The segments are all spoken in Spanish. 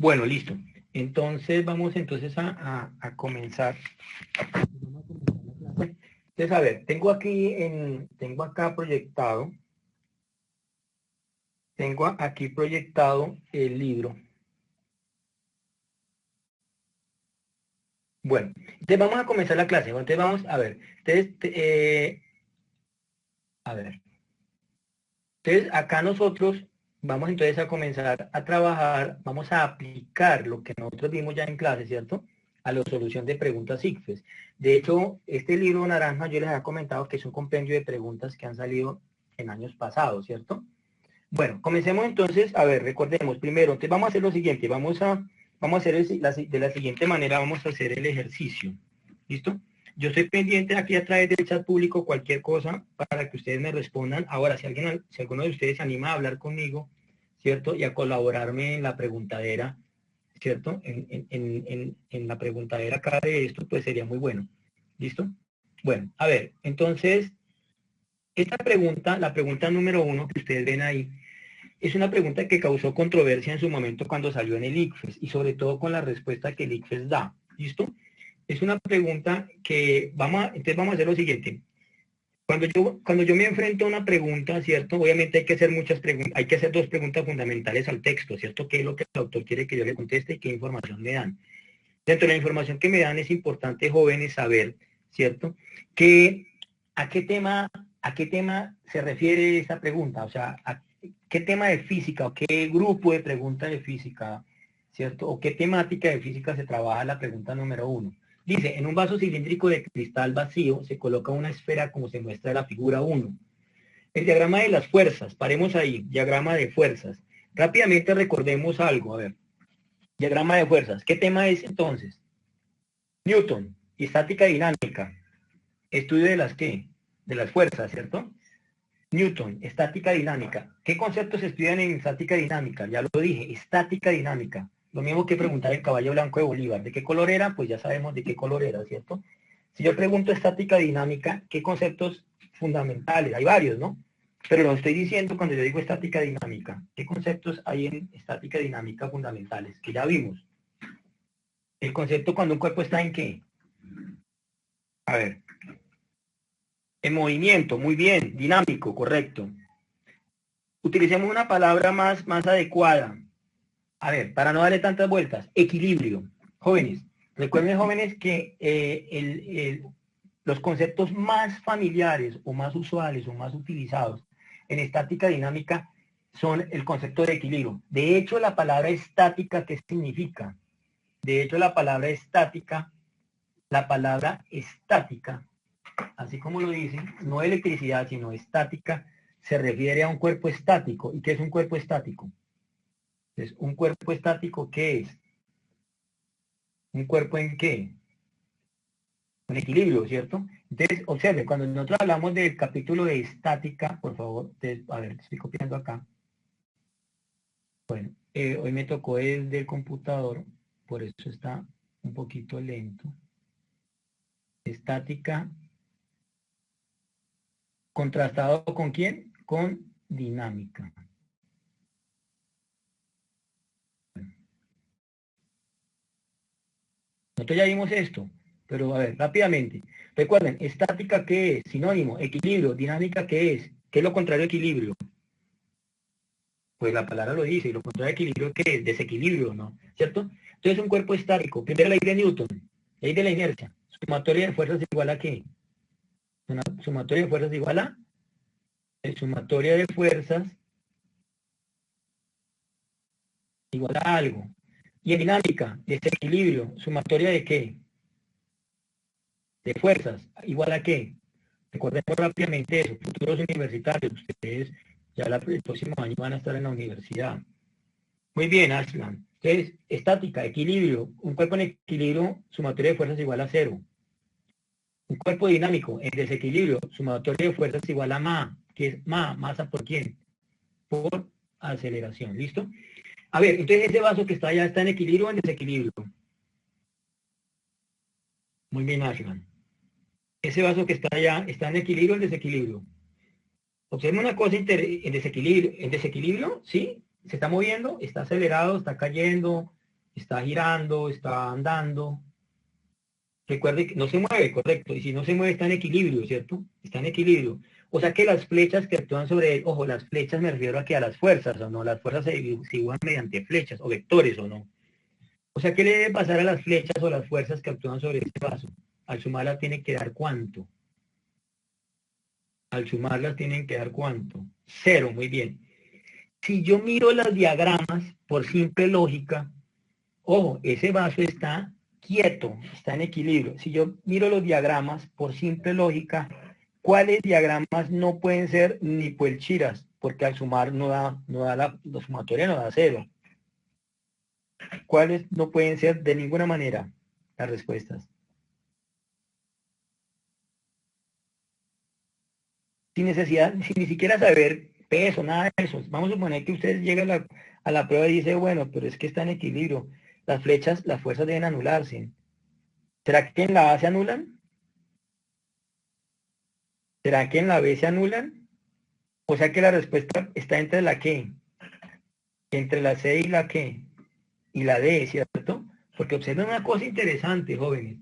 Bueno, listo. Entonces vamos entonces a comenzar. Vamos a comenzar la clase. Entonces, a ver, tengo acá proyectado, aquí proyectado el libro. Bueno, entonces vamos a comenzar la clase. Entonces vamos a ver. A ver. Entonces acá nosotros vamos entonces a comenzar a trabajar, vamos a aplicar lo que nosotros vimos ya en clase, ¿cierto? A la solución de preguntas ICFES. De hecho, este libro naranja yo les había comentado que es un compendio de preguntas que han salido en años pasados, ¿cierto? Bueno, comencemos entonces, a ver, recordemos primero, entonces vamos a hacer lo siguiente, vamos a hacer de la siguiente manera, vamos a hacer el ejercicio, ¿listo? Yo estoy pendiente aquí a través del chat público cualquier cosa para que ustedes me respondan. Ahora, si alguno de ustedes se anima a hablar conmigo, ¿cierto? Y a colaborarme en la preguntadera, ¿cierto? En la preguntadera acá de esto, pues sería muy bueno, ¿listo? Bueno, a ver, entonces, esta pregunta, la pregunta número 1 que ustedes ven ahí, es una pregunta que causó controversia en su momento cuando salió en el ICFES y sobre todo con la respuesta que el ICFES da. ¿Listo? Es una pregunta que entonces vamos a hacer lo siguiente. Cuando yo me enfrento a una pregunta, ¿cierto? Obviamente hay que hacer muchas preguntas, hay que hacer dos preguntas fundamentales al texto, ¿cierto? ¿Qué es lo que el autor quiere que yo le conteste y qué información me dan? Dentro de la información que me dan es importante, jóvenes, saber, ¿cierto? ¿A qué tema se refiere esta pregunta? O sea, ¿a qué tema de física o qué grupo de preguntas de física, ¿cierto? O qué temática de física se trabaja la pregunta número 1. Dice, en un vaso cilíndrico de cristal vacío se coloca una esfera como se muestra en la figura 1. El diagrama de las fuerzas, paremos ahí, diagrama de fuerzas. Rápidamente recordemos algo, a ver. Diagrama de fuerzas. ¿Qué tema es entonces? Newton, estática dinámica. Estudio de las qué? De las fuerzas, ¿cierto? Newton, estática dinámica. ¿Qué conceptos se estudian en estática dinámica? Ya lo dije, estática dinámica. Lo mismo que preguntar el caballo blanco de Bolívar. ¿De qué color era? Pues ya sabemos de qué color era, ¿cierto? Si yo pregunto estática dinámica, ¿qué conceptos fundamentales? Hay varios, ¿no? Pero lo estoy diciendo cuando yo digo estática dinámica. ¿Qué conceptos hay en estática dinámica fundamentales? Que ya vimos. El concepto cuando un cuerpo está en qué. A ver. En movimiento, muy bien. Dinámico, correcto. Utilicemos una palabra más adecuada. A ver, para no darle tantas vueltas. Equilibrio. Jóvenes, recuerden, jóvenes, que los conceptos más familiares o más usuales o más utilizados en estática dinámica son el concepto de equilibrio. De hecho, la palabra estática, ¿qué significa? De hecho, la palabra estática, así como lo dicen, no electricidad, sino estática, se refiere a un cuerpo estático. ¿Y qué es un cuerpo estático? Entonces, ¿un cuerpo estático qué es? ¿Un cuerpo en qué? Un equilibrio, ¿cierto? Entonces, observe, cuando nosotros hablamos del capítulo de estática, por favor, a ver, estoy copiando acá. Bueno, hoy me tocó el del computador, por eso está un poquito lento. Estática, contrastado ¿con quién? Con dinámica. Nosotros ya vimos esto, pero a ver, rápidamente. Recuerden, estática, ¿qué es? Sinónimo, equilibrio. Dinámica, ¿qué es? ¿Qué es lo contrario a equilibrio? Pues la palabra lo dice, y lo contrario a equilibrio, ¿qué es? Desequilibrio, ¿no? ¿Cierto? Entonces un cuerpo estático, primero la ley de Newton, ley de la inercia. Sumatoria de fuerzas igual a ¿qué? Una sumatoria de fuerzas igual a sumatoria de fuerzas igual a algo. Y en dinámica, desequilibrio, sumatoria de ¿qué? De fuerzas, igual a ¿qué? Recordemos rápidamente eso, futuros universitarios, ustedes ya el próximo año van a estar en la universidad. Muy bien, Aslan. Entonces, estática, equilibrio, un cuerpo en equilibrio, sumatoria de fuerzas igual a 0. Un cuerpo dinámico en desequilibrio, sumatoria de fuerzas igual a ma, que es masa por quién, por aceleración, ¿listo? A ver, entonces ese vaso que está allá está en equilibrio o en desequilibrio. Muy bien, Aslan. Ese vaso que está allá está en equilibrio o en desequilibrio. Observen una cosa en desequilibrio, ¿sí? Se está moviendo, está acelerado, está cayendo, está girando, está andando. Recuerde que no se mueve, correcto, y si no se mueve está en equilibrio, ¿cierto? Está en equilibrio. O sea que las flechas que actúan sobre él, ojo, las flechas me refiero a que a las fuerzas, ¿o no? Las fuerzas se dibujan mediante flechas o vectores, ¿o no? O sea, ¿qué le debe pasar a las flechas o las fuerzas que actúan sobre este vaso? Al sumarlas tiene que dar ¿cuánto? Al sumarlas tienen que dar ¿cuánto? Cero, muy bien. Si yo miro los diagramas, por simple lógica, ojo, ese vaso está quieto, está en equilibrio. Si yo miro los diagramas, por simple lógica, ¿cuáles diagramas no pueden ser ni puelchiras? Porque al sumar la sumatoria no da cero. ¿Cuáles no pueden ser de ninguna manera? Las respuestas. Sin necesidad, sin ni siquiera saber peso, nada de eso. Vamos a suponer que usted llega a la prueba y dice, bueno, pero es que está en equilibrio. Las flechas, las fuerzas deben anularse. ¿Será que en la A se anulan? ¿Será que en la B se anulan? O sea que la respuesta está entre la que, entre la C y la que, y la D, ¿cierto? Porque observen una cosa interesante, jóvenes.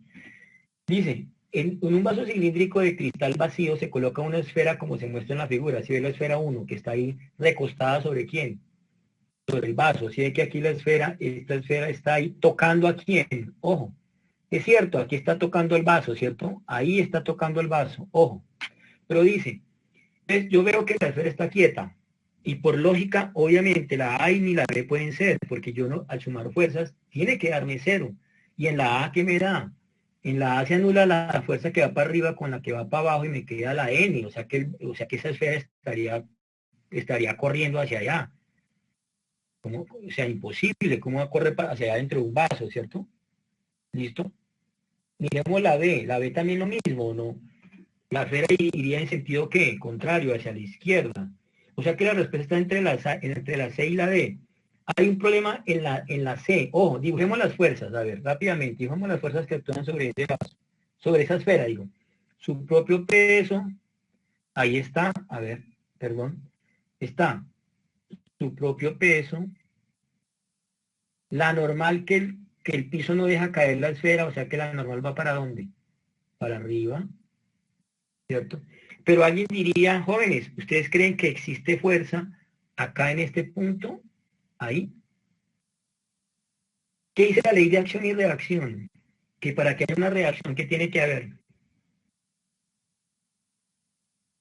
Dice, en un vaso cilíndrico de cristal vacío se coloca una esfera como se muestra en la figura. Si ve la esfera 1, que está ahí recostada sobre quién, sobre el vaso. Si ve que aquí la esfera, esta esfera está ahí tocando a quién, ojo. Es cierto, aquí está tocando el vaso, ¿cierto? Ahí está tocando el vaso, ojo. Pero dice, yo veo que la esfera está quieta. Y por lógica, obviamente, la A y ni la B pueden ser, porque yo no, al sumar fuerzas, tiene que darme cero. Y en la A, ¿qué me da? En la A se anula la fuerza que va para arriba con la que va para abajo y me queda la N. O sea que esa esfera estaría corriendo hacia allá. ¿Cómo? O sea, imposible. ¿Cómo va a correr hacia allá dentro de un vaso, cierto? ¿Listo? Miremos la B. La B también lo mismo, ¿no? La esfera iría en sentido ¿qué? Contrario, hacia la izquierda. O sea que la respuesta está entre la C y la D. Hay un problema en la C. Ojo, dibujemos las fuerzas. A ver, rápidamente. Dibujemos las fuerzas que actúan sobre ese vaso. Sobre esa esfera, digo. Su propio peso. Ahí está. A ver, perdón. Está su propio peso. La normal que el piso no deja caer la esfera. O sea que la normal va para ¿dónde? Para arriba. ¿Cierto? Pero alguien diría, jóvenes, ¿ustedes creen que existe fuerza acá en este punto? Ahí. ¿Qué dice la ley de acción y reacción? Que para que haya una reacción, ¿qué tiene que haber?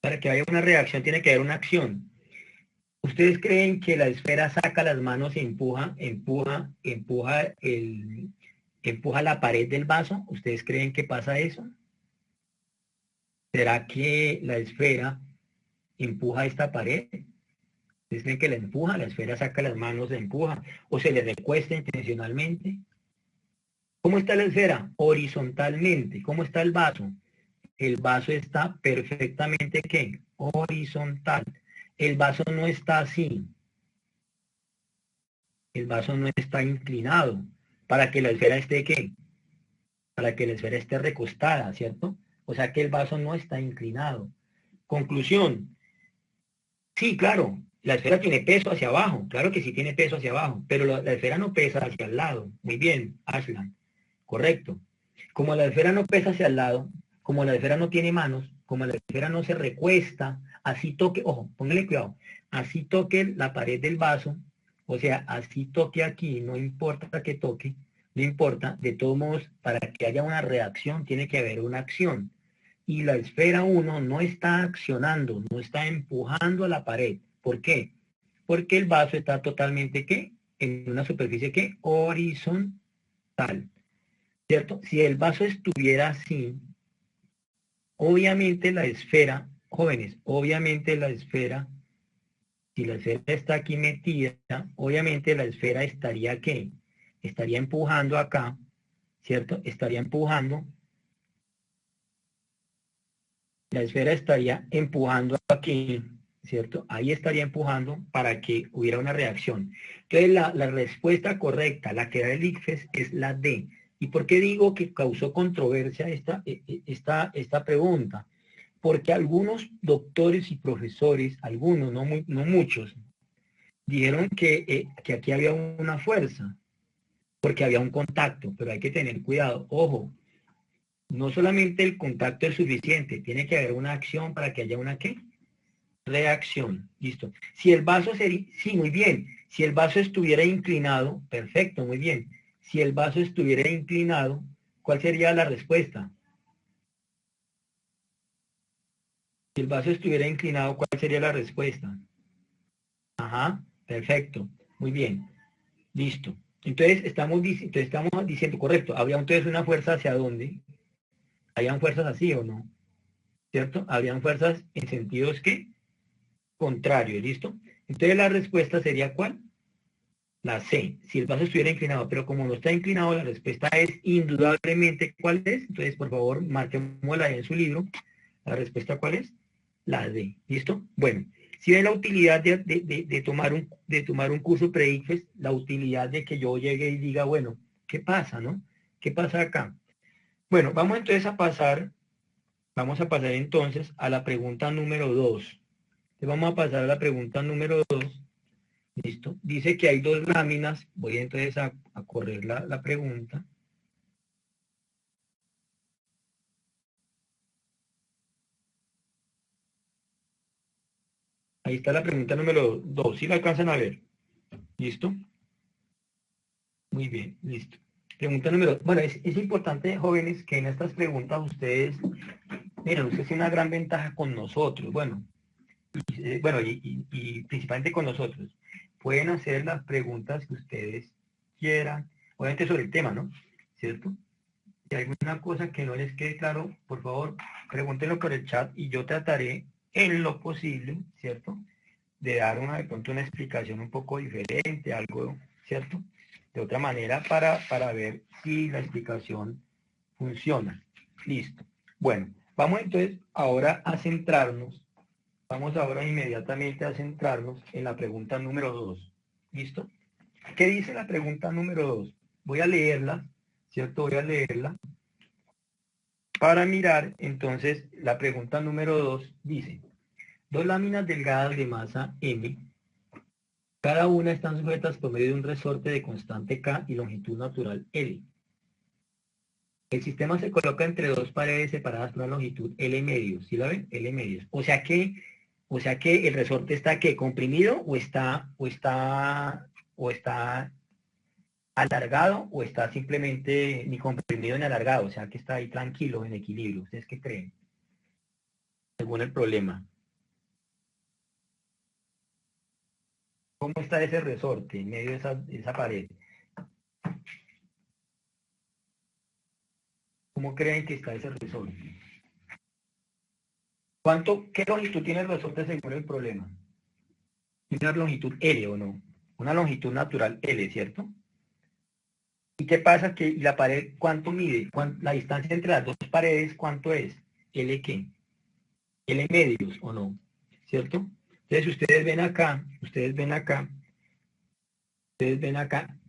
Para que haya una reacción tiene que haber una acción. ¿Ustedes creen que la esfera saca las manos y empuja la pared del vaso? ¿Ustedes creen que pasa eso? ¿Será que la esfera empuja esta pared? ¿Ustedes creen que la esfera saca las manos, la empuja, o se le recuesta intencionalmente? ¿Cómo está la esfera? Horizontalmente. ¿Cómo está el vaso? El vaso está perfectamente, ¿qué? Horizontal. El vaso no está así. El vaso no está inclinado. Para que la esfera esté, ¿qué? Para que la esfera esté recostada, ¿cierto? O sea que el vaso no está inclinado. Conclusión. Sí, claro, la esfera tiene peso hacia abajo, claro que sí tiene peso hacia abajo, pero la esfera no pesa hacia el lado. Muy bien, Ashland, correcto. Como la esfera no pesa hacia el lado, como la esfera no tiene manos, como la esfera no se recuesta, así toque, ojo, póngale cuidado, así toque la pared del vaso, o sea, así toque aquí, no importa que toque, no importa, de todos modos, para que haya una reacción tiene que haber una acción y la esfera 1 no está accionando, no está empujando a la pared. ¿Por qué? Porque el vaso está totalmente, ¿qué? En una superficie, ¿qué? Horizontal, ¿cierto? Si el vaso estuviera así, obviamente la esfera, jóvenes, obviamente la esfera, si la esfera está aquí metida, obviamente la esfera estaría, ¿qué? Estaría empujando acá, ¿cierto? Estaría empujando, la esfera estaría empujando aquí, ¿cierto? Ahí estaría empujando para que hubiera una reacción. Entonces, la respuesta correcta, la que da el ICFES, es la D. ¿Y por qué digo que causó controversia esta pregunta? Porque algunos doctores y profesores, algunos, no muchos, dijeron que aquí había una fuerza. porque había un contacto, pero hay que tener cuidado. Ojo, no solamente el contacto es suficiente, tiene que haber una acción para que haya una ¿qué? Reacción. Listo. Si el vaso sería, sí, muy bien. Si el vaso estuviera inclinado, perfecto, muy bien. Si el vaso estuviera inclinado, ¿cuál sería la respuesta? Si el vaso estuviera inclinado, ¿cuál sería la respuesta? Ajá, perfecto, muy bien, listo. Entonces estamos diciendo, correcto, habría entonces una fuerza hacia dónde, habrían fuerzas así o no, ¿cierto? Habrían fuerzas en sentidos que contrarios, ¿listo? Entonces la respuesta sería ¿cuál? La C, si el vaso estuviera inclinado, pero como no está inclinado, la respuesta es indudablemente ¿cuál es? Entonces, por favor, marquémosla ahí en su libro. ¿La respuesta cuál es? La D, ¿listo? Bueno, si ven la utilidad de tomar un curso pre-ICFES, la utilidad de que yo llegue y diga, bueno, ¿qué pasa, no? ¿Qué pasa acá? Bueno, vamos a pasar entonces a la pregunta número 2. Vamos a pasar a la pregunta número 2. ¿Listo? Dice que hay dos láminas. Voy entonces a correr la pregunta. Ahí está la pregunta número 2. ¿Sí la alcanzan a ver? ¿Listo? Muy bien, listo. Pregunta número... Bueno, es importante, jóvenes, que en estas preguntas ustedes... Miren, ustedes tienen una gran ventaja con nosotros. Bueno, y principalmente con nosotros. Pueden hacer las preguntas que ustedes quieran, obviamente sobre el tema, ¿no? ¿Cierto? Si hay alguna cosa que no les quede claro, por favor, pregúntenlo por el chat y yo trataré en lo posible, ¿cierto? De dar de pronto una explicación un poco diferente, algo, ¿cierto? De otra manera para ver si la explicación funciona. Listo. Bueno, vamos entonces ahora a centrarnos, vamos ahora inmediatamente a centrarnos en la pregunta número 2. ¿Listo? ¿Qué dice la pregunta número 2? Voy a leerla, ¿cierto? Voy a leerla para mirar, entonces, la pregunta número 2 dice, dos láminas delgadas de masa M, cada una están sujetas por medio de un resorte de constante K y longitud natural L. El sistema se coloca entre dos paredes separadas por una longitud L medios, ¿sí la ven? L medios. O sea que el resorte está ¿qué? ¿Comprimido o está alargado o está simplemente ni comprimido ni alargado? O sea que está ahí tranquilo, en equilibrio. ¿Ustedes qué creen? Según el problema. ¿Cómo está ese resorte en medio de esa pared? ¿Cómo creen que está ese resorte? ¿Qué longitud tiene el resorte según el problema? Tiene una longitud L o no. Una longitud natural L, ¿cierto? ¿Y qué pasa? Que la pared, ¿cuánto mide? La distancia entre las dos paredes, ¿cuánto es? ¿L qué? L medios o no, ¿cierto? Entonces ustedes ven acá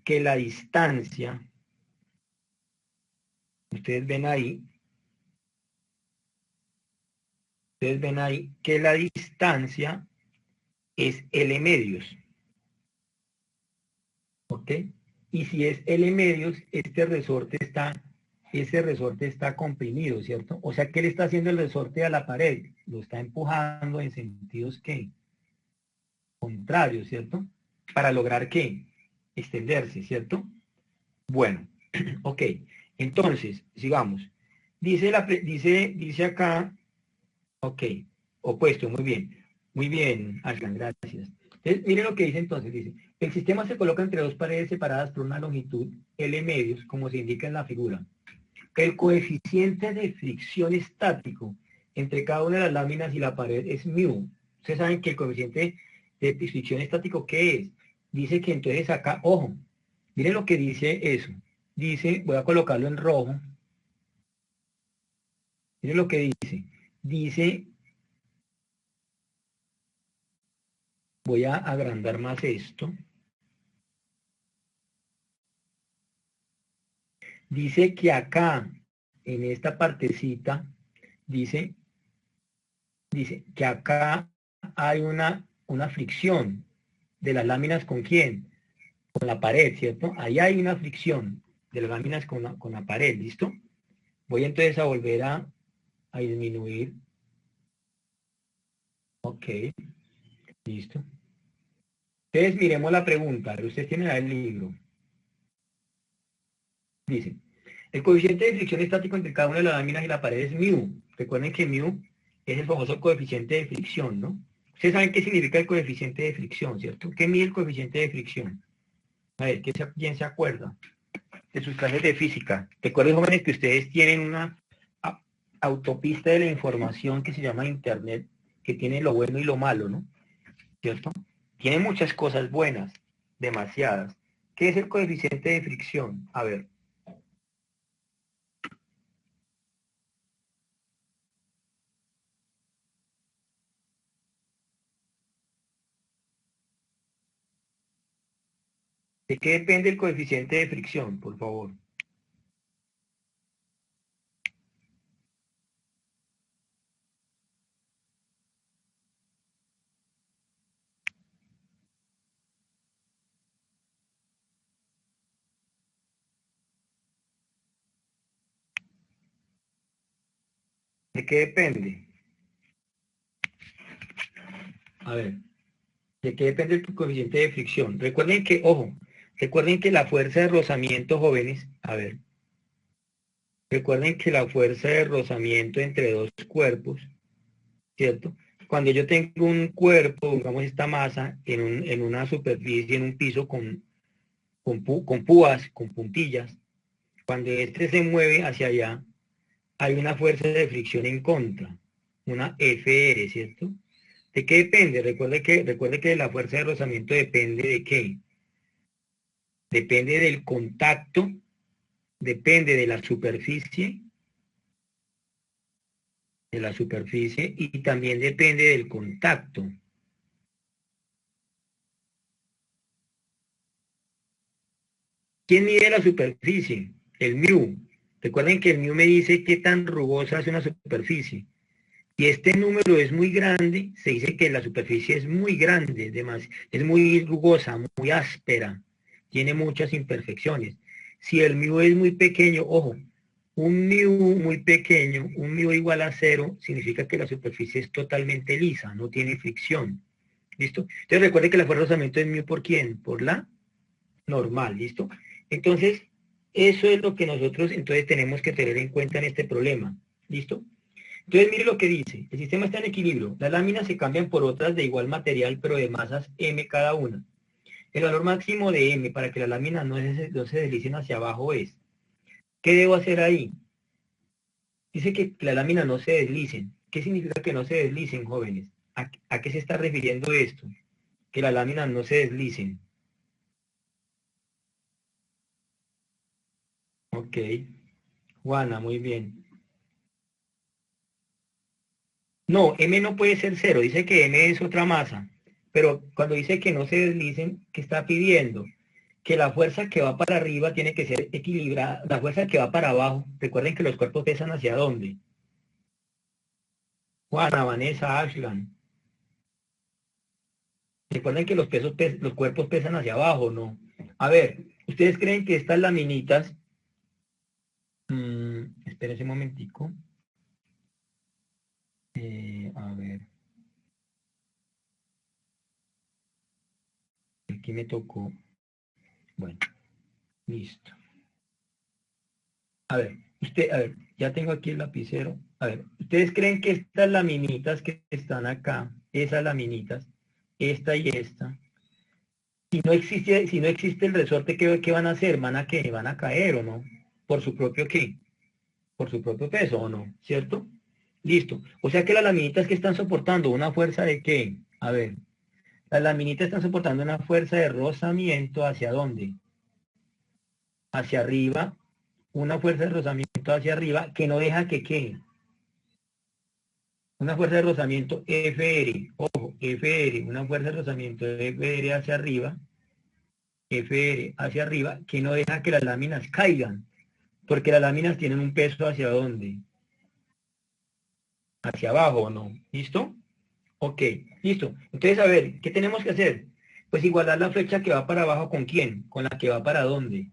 que la distancia, ustedes ven ahí, ustedes ven ahí que la distancia es L medios, ¿ok? Y si es L medios, ese resorte está comprimido, ¿cierto? O sea, ¿qué le está haciendo el resorte a la pared? Lo está empujando en sentidos que contrarios, ¿cierto? Para lograr ¿qué? Extenderse, ¿cierto? Bueno, ok. Entonces, sigamos. Dice acá, ok, opuesto, muy bien. Muy bien, Ashland, gracias. Entonces, miren lo que dice entonces, dice, el sistema se coloca entre dos paredes separadas por una longitud L medios, como se indica en la figura. El coeficiente de fricción estático entre cada una de las láminas y la pared es mu. Ustedes saben que el coeficiente de fricción estático, ¿qué es? Dice que entonces acá, ojo, miren lo que dice eso. Dice, voy a colocarlo en rojo. Miren lo que dice. Dice, voy a agrandar más esto. Dice que acá, en esta partecita, dice que acá hay una fricción de las láminas con quién? con la pared, ¿cierto? Ahí hay una fricción de las láminas con la pared, ¿listo? Voy entonces a volver a disminuir. Ok, listo. Entonces miremos la pregunta. Usted tiene ahí el libro. Dice, el coeficiente de fricción estático entre cada una de las láminas y la pared es μ. Recuerden que μ es el famoso coeficiente de fricción, ¿no? Ustedes saben qué significa el coeficiente de fricción, ¿cierto? ¿Qué mide el coeficiente de fricción? A ver, ¿quién se acuerda de sus clases de física? Recuerden, jóvenes, que ustedes tienen una autopista de la información que se llama Internet, que tiene lo bueno y lo malo, ¿no? ¿Cierto? Tiene muchas cosas buenas, demasiadas. ¿Qué es el coeficiente de fricción? A ver. ¿De qué depende el coeficiente de fricción, por favor? ¿De qué depende? A ver, ¿de qué depende el coeficiente de fricción? Recuerden que, ojo, recuerden que la fuerza de rozamiento, jóvenes, a ver, recuerden que la fuerza de rozamiento entre dos cuerpos, ¿cierto? Cuando yo tengo un cuerpo, digamos esta masa, en una superficie, en un piso con púas, con puntillas, cuando este se mueve hacia allá, hay una fuerza de fricción en contra, una FR, ¿cierto? ¿De qué depende? Recuerde que la fuerza de rozamiento depende de qué. Depende del contacto, depende de la superficie y también depende del contacto. ¿Quién mide la superficie? El μ. Recuerden que el μ me dice qué tan rugosa es una superficie. Si este número es muy grande, se dice que la superficie es muy grande, es muy rugosa, muy áspera, tiene muchas imperfecciones. Si el μ es muy pequeño, ojo, un μ muy pequeño, un μ igual a 0, significa que la superficie es totalmente lisa, no tiene fricción. ¿Listo? Entonces recuerde que la fuerza de rozamiento es μ por quién, por la normal, ¿listo? Entonces, eso es lo que nosotros entonces tenemos que tener en cuenta en este problema, ¿listo? Entonces, mire lo que dice, el sistema está en equilibrio, las láminas se cambian por otras de igual material, pero de masas m cada una. El valor máximo de m para que las láminas no se deslicen hacia abajo es, ¿qué debo hacer ahí? Dice que las láminas no se deslicen. ¿Qué significa que no se deslicen, jóvenes? ¿A qué se está refiriendo esto? Que las láminas no se deslicen. Ok, Juana, muy bien. No, M no puede ser cero, dice que M es otra masa, pero cuando dice que no se deslicen, ¿qué está pidiendo? Que la fuerza que va para arriba tiene que ser equilibrada, la fuerza que va para abajo, recuerden que los cuerpos pesan hacia dónde. Juana, Vanessa, Ashland, recuerden que los cuerpos pesan hacia abajo, ¿no? A ver, ¿ustedes creen que estas laminitas, espérense un momentico, a ver, aquí me tocó, bueno, listo. A ver, ya tengo aquí el lapicero. A ver, ¿ustedes creen que estas laminitas que están acá, esas laminitas, esta y esta, si no existe el resorte, ¿qué van a hacer? ¿Van a caer o no? ¿Por su propio qué? Por su propio peso o no, ¿cierto? Listo. O sea que las laminitas que están soportando una fuerza de qué? A ver, las laminitas están soportando una fuerza de rozamiento ¿hacia dónde? Hacia arriba, una fuerza de rozamiento hacia arriba que no deja que quede. Una fuerza de rozamiento FR, ojo, FR, una fuerza de rozamiento FR hacia arriba, FR hacia arriba, que no deja que las láminas caigan, porque las láminas tienen un peso hacia dónde, hacia abajo, ¿no? ¿Listo? Ok, listo. Entonces, a ver, ¿qué tenemos que hacer? Pues igualar la flecha que va para abajo ¿con quién? ¿Con la que va para dónde?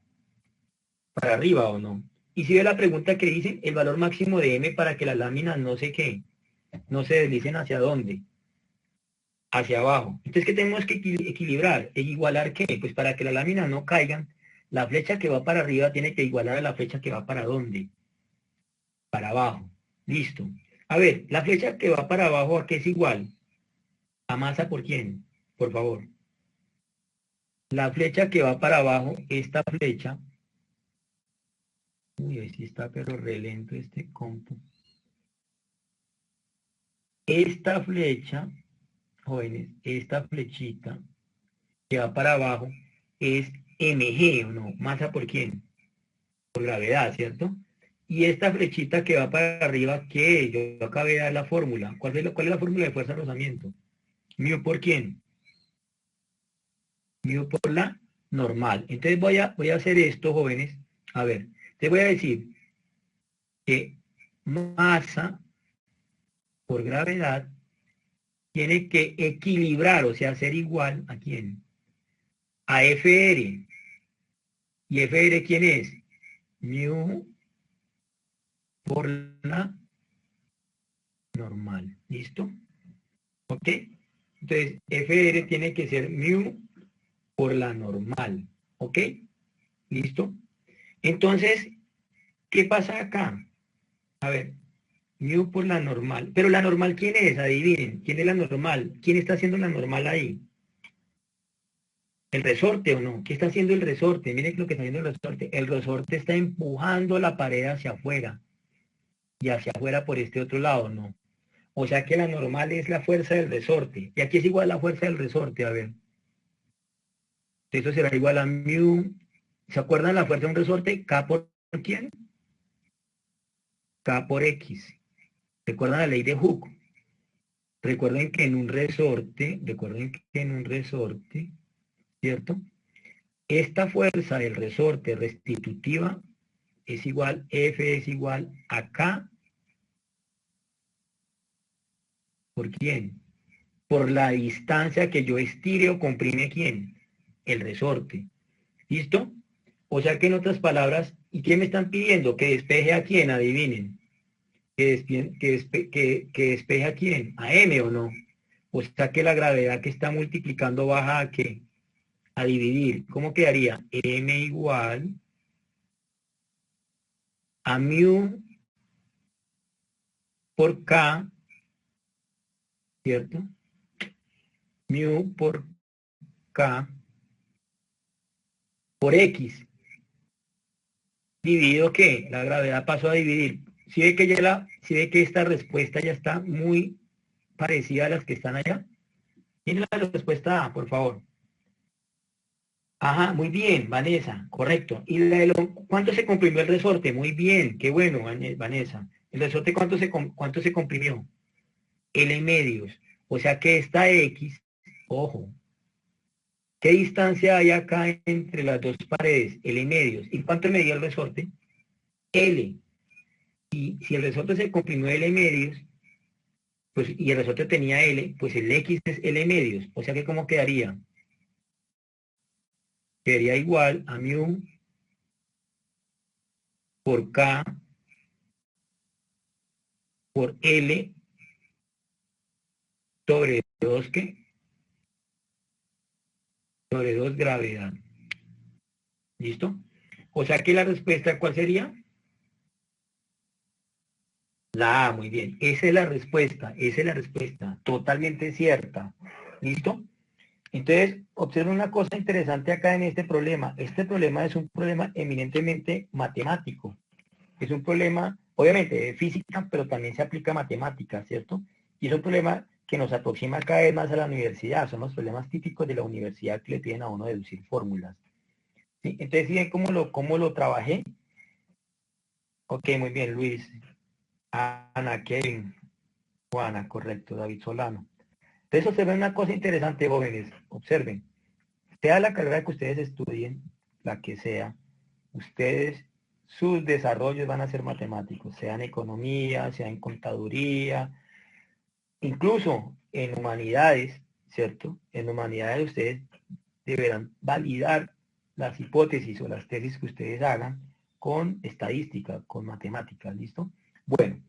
¿Para arriba o no? Y si ve la pregunta que dice el valor máximo de M para que las láminas no sé qué, no se deslicen hacia dónde, hacia abajo. Entonces, ¿qué tenemos que equilibrar? ¿E igualar qué? Pues para que las láminas no caigan, la flecha que va para arriba tiene que igualar a la flecha que va para dónde, para abajo. Listo. A ver, la flecha que va para abajo, ¿a qué es igual? ¿A masa por quién? Por favor. La flecha que va para abajo, esta flecha, uy, ahí sí está pero relento este compu. Esta flecha, jóvenes, esta flechita que va para abajo es mg, ¿o no? ¿Masa por quién? Por gravedad, ¿cierto? Y esta flechita que va para arriba, ¿qué es? Yo acabé de dar la fórmula. ¿Cuál es la fórmula de fuerza de rozamiento? ¿Mu por quién? Mu por la normal. Entonces voy a hacer esto, jóvenes. A ver, te voy a decir que masa por gravedad tiene que equilibrar, o sea, ser igual ¿a quién? A FR. ¿Y FR quién es? Mu por la normal. ¿Listo? ¿Ok? Entonces, FR tiene que ser mu por la normal. ¿Ok? ¿Listo? Entonces, ¿qué pasa acá? A ver, mu por la normal. Pero la normal, ¿quién es? Adivinen. ¿Quién es la normal? ¿Quién está haciendo la normal ahí? ¿El resorte o no? ¿Qué está haciendo el resorte? Miren lo que está haciendo el resorte. El resorte está empujando la pared hacia afuera y hacia afuera por este otro lado, ¿no? O sea que la normal es la fuerza del resorte. Y aquí es igual a la fuerza del resorte, a ver. Eso será igual a mu. ¿Se acuerdan la fuerza de un resorte? K por ¿quién? K por X. ¿Recuerdan la ley de Hooke? Recuerden que en un resorte, ¿cierto? Esta fuerza del resorte restitutiva es igual, F es igual a K, ¿por quién? Por la distancia que yo estire o comprime, ¿quién? El resorte. ¿Listo? O sea que en otras palabras, ¿y qué me están pidiendo? Que despeje a quién, adivinen. Que despeje a quién, a M o no. O sea que la gravedad que está multiplicando baja a qué, a dividir. ¿Cómo quedaría? M igual a mu por K, ¿cierto? Mu por K por X. ¿Dividido qué? La gravedad pasó a dividir. Si ve que esta respuesta ya está muy parecida a las que están allá. Tiene la respuesta A, por favor. Ajá, muy bien, Vanessa, correcto. ¿Y cuánto se comprimió el resorte? Muy bien, qué bueno, Vanessa. ¿El resorte cuánto se comprimió? L medios. O sea que esta X, ojo, ¿qué distancia hay acá entre las dos paredes? L medios. ¿Y cuánto medía el resorte? L. Y si el resorte se comprimió L medios, pues, y el resorte tenía L, pues el X es L medios. O sea que ¿cómo quedaría? Quedaría igual a mu por K por L sobre 2 ¿qué? Sobre 2 gravedad. ¿Listo? O sea que la respuesta, ¿cuál sería? La A, muy bien. Esa es la respuesta, totalmente cierta. ¿Listo? Entonces, observa una cosa interesante acá en este problema. Este problema es un problema eminentemente matemático. Es un problema, obviamente, de física, pero también se aplica a matemáticas, ¿cierto? Y es un problema que nos aproxima cada vez más a la universidad. Son los problemas típicos de la universidad que le piden a uno deducir fórmulas. ¿Sí? Entonces, ¿sí cómo lo trabajé? Ok, muy bien, Luis. Ana, Kevin, Juana, correcto, David Solano. Entonces, observen una cosa interesante, jóvenes. Observen. Sea la carrera que ustedes estudien, la que sea, ustedes, sus desarrollos van a ser matemáticos, sea en economía, sea en contaduría, incluso en humanidades, ¿cierto? En humanidades ustedes deberán validar las hipótesis o las tesis que ustedes hagan con estadística, con matemáticas, ¿listo? Bueno,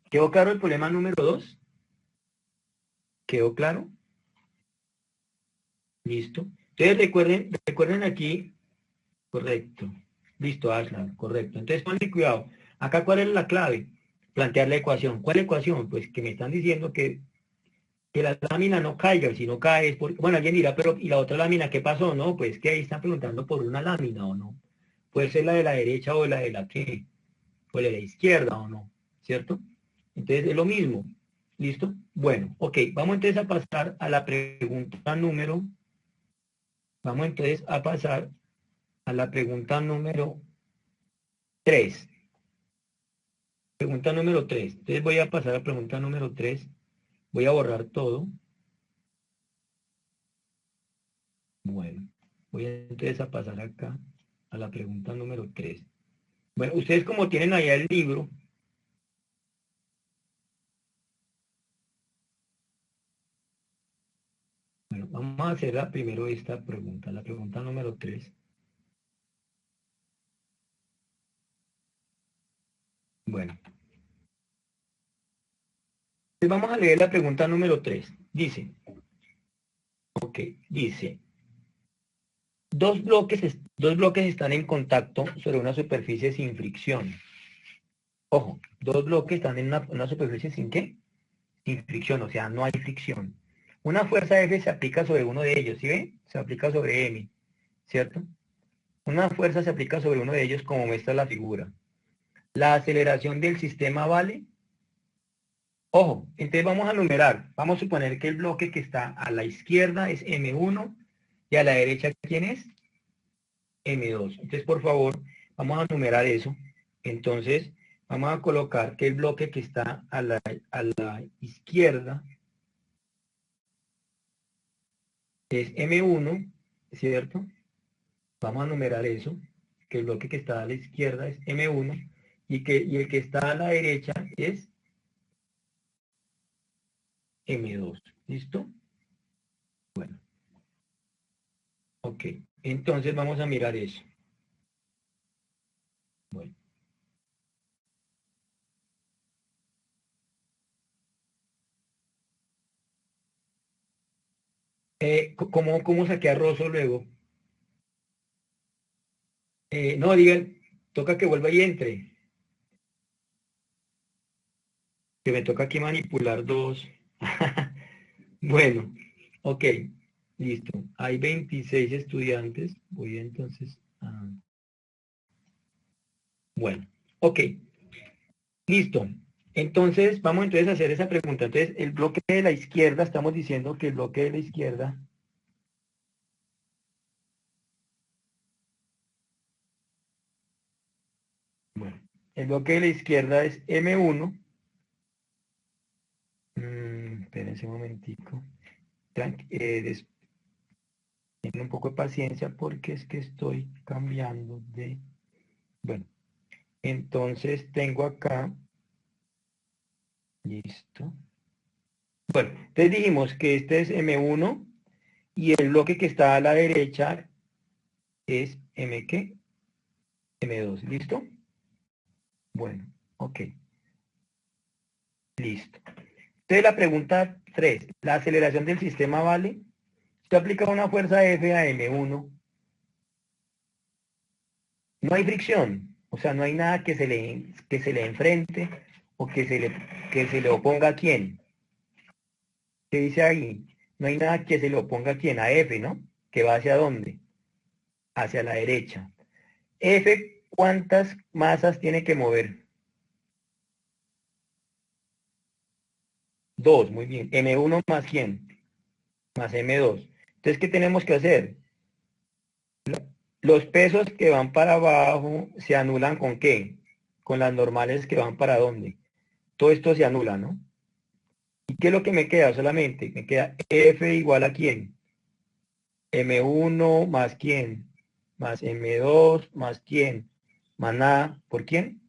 ¿quedó claro el problema número 2? ¿Quedó claro? Listo. Entonces recuerden aquí, correcto. Listo, Aslan, correcto. Entonces ponle cuidado. Acá, ¿cuál es la clave? Plantear la ecuación. ¿Cuál ecuación? Pues que me están diciendo que la lámina no caiga, si no cae es porque, bueno, alguien dirá, pero ¿y la otra lámina qué pasó? No, pues que ahí están preguntando por una lámina o no. Puede ser la de la derecha o la de la que, o la de la izquierda o no, ¿cierto? Entonces es lo mismo. ¿Listo? Bueno, ok, vamos entonces a pasar a la pregunta número, vamos entonces a pasar a la pregunta número 3. Pregunta número 3. Entonces voy a pasar a la pregunta número 3. Voy a borrar todo. Bueno, voy entonces a pasar acá a la pregunta número 3. Bueno, ustedes como tienen allá el libro, bueno, vamos a hacer primero esta pregunta, la pregunta número 3. Bueno, pues vamos a leer la pregunta número 3. Dice, ok, dice, dos bloques están en contacto sobre una superficie sin fricción. Ojo, dos bloques están en una superficie sin ¿qué? Sin fricción, o sea, no hay fricción. Una fuerza F se aplica sobre uno de ellos, ¿sí ve? Se aplica sobre M, ¿cierto? Una fuerza se aplica sobre uno de ellos como muestra la figura. La aceleración del sistema vale. Ojo, entonces vamos a numerar. Vamos a suponer que el bloque que está a la izquierda es M1 y a la derecha, ¿quién es? M2. Entonces, por favor, vamos a numerar eso. Entonces, vamos a colocar que el bloque que está a la izquierda es M1, ¿cierto? Vamos a numerar eso, que el bloque que está a la izquierda es M1 y el que está a la derecha es M2. ¿Listo? Bueno, ok. Entonces vamos a mirar eso. Bueno. ¿Cómo saqué a Rosso luego? No, digan, toca que vuelva y entre. Que me toca aquí manipular dos. Bueno, ok, listo. Hay 26 estudiantes. Voy entonces a... Bueno, ok, listo. Entonces, vamos entonces a hacer esa pregunta. Entonces, el bloque de la izquierda, estamos diciendo que el bloque de la izquierda, bueno, el bloque de la izquierda es M1. Espérense un momentico. Tengan un poco de paciencia porque es que estoy cambiando de... Bueno, entonces tengo acá, listo. Bueno, entonces dijimos que este es M1 y el bloque que está a la derecha es M, ¿qué? M2, ¿listo? Bueno, ok, listo. Entonces la pregunta 3, ¿la aceleración del sistema vale? Se aplica una fuerza F a M1, no hay fricción, o sea, no hay nada que se le enfrente o que se le oponga a quién. ¿Qué dice ahí? No hay nada que se le oponga a quién, a F, ¿no? Que va hacia dónde, hacia la derecha. F, ¿cuántas masas tiene que mover? Dos, muy bien. M1 más quién, más M2. Entonces, ¿qué tenemos que hacer? Los pesos que van para abajo se anulan ¿con qué? Con las normales que van para dónde. Todo esto se anula, ¿no? ¿Y qué es lo que me queda solamente? Me queda F igual a quién. M1 más quién. Más M2 más quién. Más nada. ¿Por quién?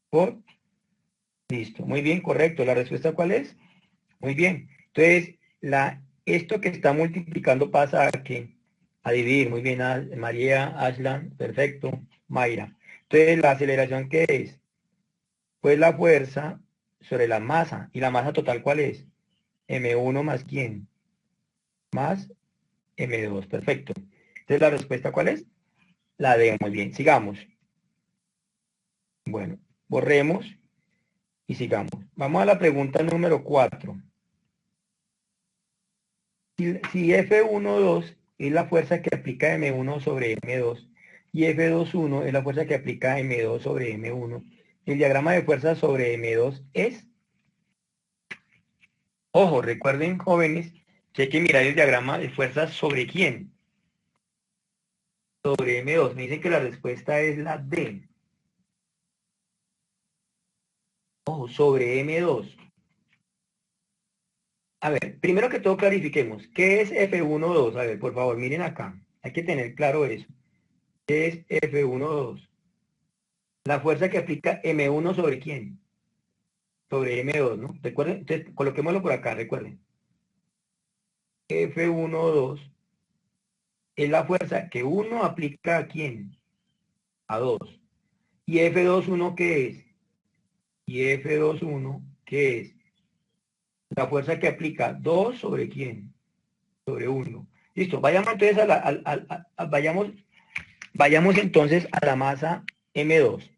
Por. Listo. Muy bien, correcto. ¿La respuesta cuál es? Muy bien. Entonces, esto que está multiplicando pasa a que a dividir. Muy bien, María, Ashlan, perfecto, Mayra. Entonces, ¿la aceleración qué es? Pues la fuerza sobre la masa. ¿Y la masa total cuál es? M1 más ¿quién? Más M2, perfecto. Entonces, ¿la respuesta cuál es? La D, muy bien. Sigamos. Bueno, borremos y sigamos. Vamos a la pregunta número 4. Si F12 es la fuerza que aplica M1 sobre M2 y F21 es la fuerza que aplica M2 sobre M1, el diagrama de fuerza sobre M2 es... Ojo, recuerden, jóvenes, que hay que mirar el diagrama de fuerzas sobre quién. Sobre M2. Me dicen que la respuesta es la D. Ojo, sobre M2. A ver, primero que todo clarifiquemos. ¿Qué es F12? A ver, por favor, miren acá. Hay que tener claro eso. ¿Qué es F12? La fuerza que aplica M1 sobre quién. Sobre M2, ¿no? Recuerden, entonces, coloquémoslo por acá, recuerden. F12 es la fuerza que 1 aplica a quién. A 2. ¿Y F21 qué es? Y F21, ¿qué es? La fuerza que aplica 2 sobre quién. Sobre 1. Listo, vayamos entonces vayamos entonces a la masa M2.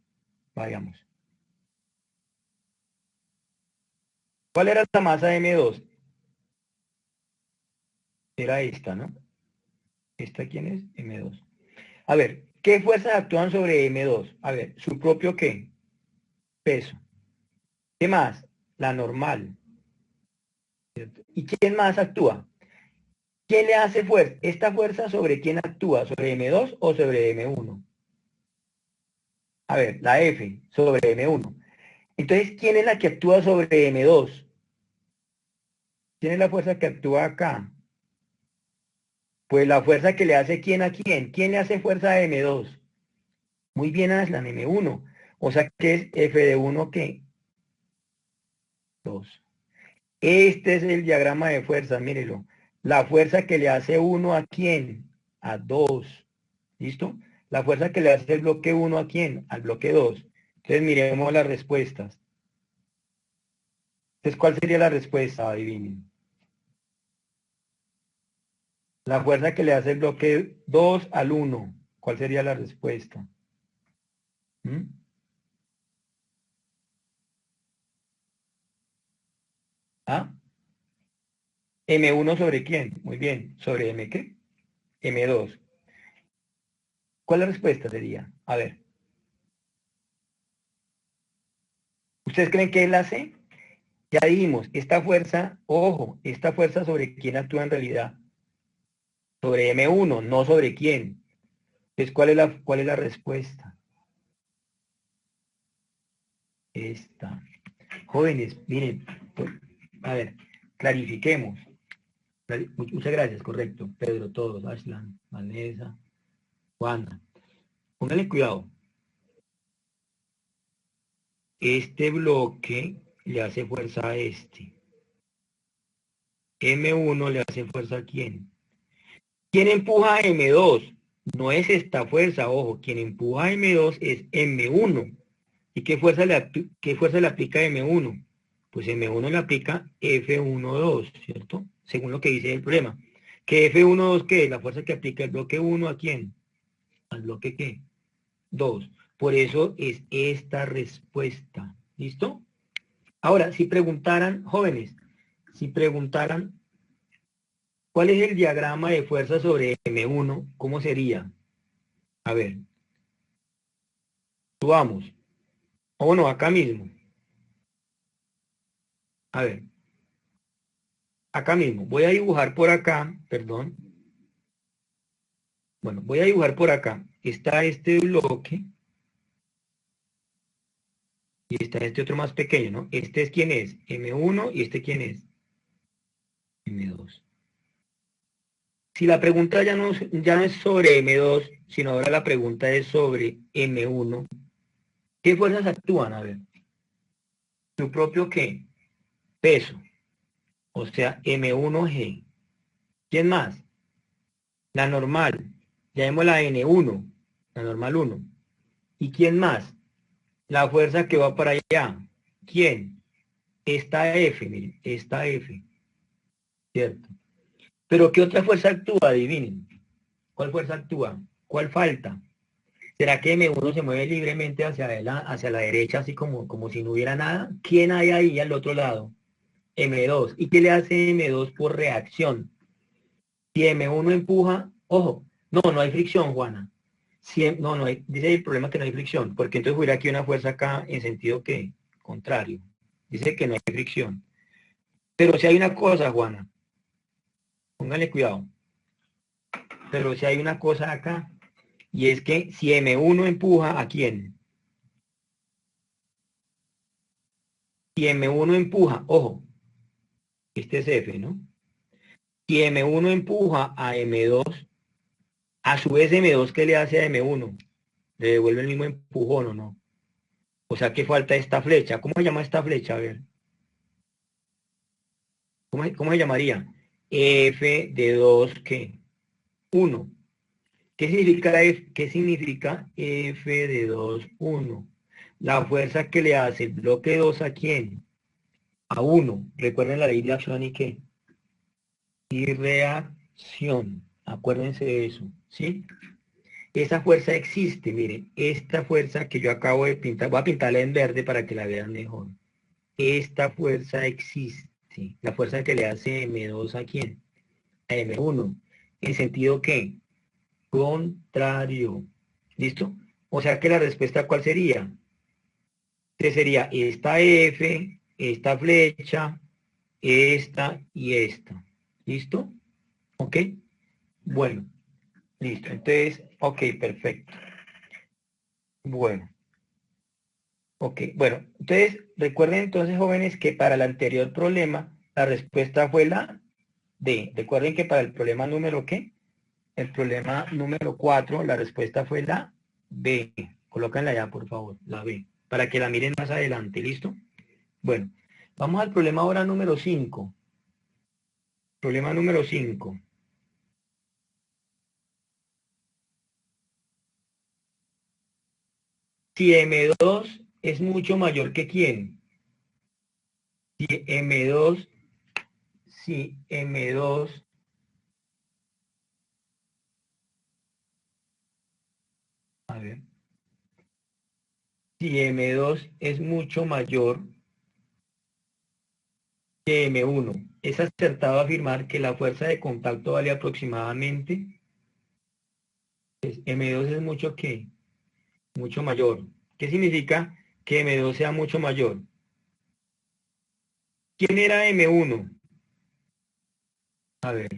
Vayamos. ¿Cuál era la masa M2? Era esta, ¿no? ¿Esta quién es? M2. A ver, ¿qué fuerzas actúan sobre M2? A ver, su propio ¿qué? Peso. ¿Qué más? La normal. ¿Cierto? ¿Y quién más actúa? ¿Quién le hace fuerza? ¿Esta fuerza sobre quién actúa? ¿Sobre M2 o sobre M1? A ver, la F sobre M1. Entonces, ¿quién es la que actúa sobre M2? ¿Quién es la fuerza que actúa acá? Pues la fuerza que le hace quién a quién. ¿Quién le hace fuerza a M2? Muy bien, Aslan, M1. O sea, ¿qué es F de 1 qué? 2. Este es el diagrama de fuerzas, mírelo. La fuerza que le hace 1 a quién? A 2. ¿Listo? La fuerza que le hace el bloque 1 a quién? Al bloque 2. Entonces miremos las respuestas. Entonces, ¿cuál sería la respuesta? Adivinen. La fuerza que le hace el bloque 2 al 1. ¿Cuál sería la respuesta? ¿Mm? ¿Ah? M1 sobre quién? Muy bien. ¿Sobre M qué? M2. ¿Cuál es la respuesta sería? A ver. ¿Ustedes creen que es la C? Ya dijimos, esta fuerza, ojo, esta fuerza sobre quién actúa en realidad. Sobre M1, no sobre quién. Entonces, ¿cuál es la respuesta? Esta. Jóvenes, miren, pues, a ver, clarifiquemos. Muchas gracias, correcto. Pedro, todos, Ashland, Vanessa, Juana. Pónganle cuidado. Este bloque le hace fuerza a este. M1 le hace fuerza a quién. ¿Quién empuja a M2? No es esta fuerza, ojo. Quien empuja a M2 es M1. ¿Y qué fuerza le aplica M1? Pues M1 le aplica F12, ¿cierto? Según lo que dice el problema. ¿Qué F12 qué es? La fuerza que aplica el bloque 1 ¿a quién? Al bloque ¿qué? 2. Por eso es esta respuesta. ¿Listo? Ahora, si preguntaran, jóvenes, si preguntaran cuál es el diagrama de fuerza sobre M1, ¿cómo sería? A ver, subamos. O no, acá mismo. A ver, acá mismo. Voy a dibujar por acá, perdón. Bueno, voy a dibujar por acá. Está este bloque y está este otro más pequeño, ¿no? Este es quién es, M1 y este quién es, M2. Si la pregunta ya no es sobre M2, sino ahora la pregunta es sobre M1, ¿qué fuerzas actúan? A ver, su propio ¿qué? Peso, o sea, M1G. ¿Quién más? La normal. Llamémosla N1, la normal 1. ¿Y quién más? La fuerza que va para allá. ¿Quién? Esta F, miren, esta F, ¿cierto? Pero ¿qué otra fuerza actúa? Adivinen. ¿Cuál fuerza actúa? ¿Cuál falta? ¿Será que M1 se mueve libremente hacia la derecha, así como si no hubiera nada? ¿Quién hay ahí al otro lado? M2. ¿Y qué le hace M2 por reacción? Si M1 empuja, ojo, no hay fricción, Juana. Si, no hay, dice el problema que no hay fricción, porque entonces hubiera aquí una fuerza acá en sentido que contrario. Dice que no hay fricción. Pero si hay una cosa, Juana, póngale cuidado. Pero si hay una cosa acá, y es que si M1 empuja, ¿a quién? Si M1 empuja, ojo, este es F, ¿no? Si M1 empuja a M2, a su vez M2, ¿qué le hace a M1? ¿Le devuelve el mismo empujón o no? O sea que falta esta flecha. ¿Cómo se llama esta flecha? A ver, ¿cómo se llamaría? F de 2, ¿qué? 1. ¿Qué significa F de 2, 1? La fuerza que le hace el bloque 2 ¿a quién? A 1. Recuerden la ley de acción y qué. Y reacción. Acuérdense de eso, ¿sí? Esa fuerza existe, miren. Esta fuerza que yo acabo de pintar, voy a pintarla en verde para que la vean mejor. Esta fuerza existe. La fuerza que le hace M2 ¿a quién? A M1. ¿En sentido qué? Contrario. ¿Listo? O sea que la respuesta, ¿cuál sería? Que sería esta F, esta flecha, esta y esta. ¿Listo? ¿Ok? Bueno, listo. Entonces, ok, perfecto. Bueno, ok. Bueno, entonces, recuerden entonces, jóvenes, que para el anterior problema, la respuesta fue la D. Recuerden que para el problema número ¿qué? El problema número 4, la respuesta fue la B. Colócanla ya, por favor, la B, para que la miren más adelante, ¿listo? Bueno, vamos al problema ahora número 5. Problema número 5. Si M2 es mucho mayor que ¿quién? Si M2, si M2, a ver, si M2 es mucho mayor que M1, es acertado afirmar que la fuerza de contacto vale aproximadamente, pues, M2 es mucho que, mucho mayor. ¿Qué significa que M2 sea mucho mayor? ¿Quién era M1? A ver,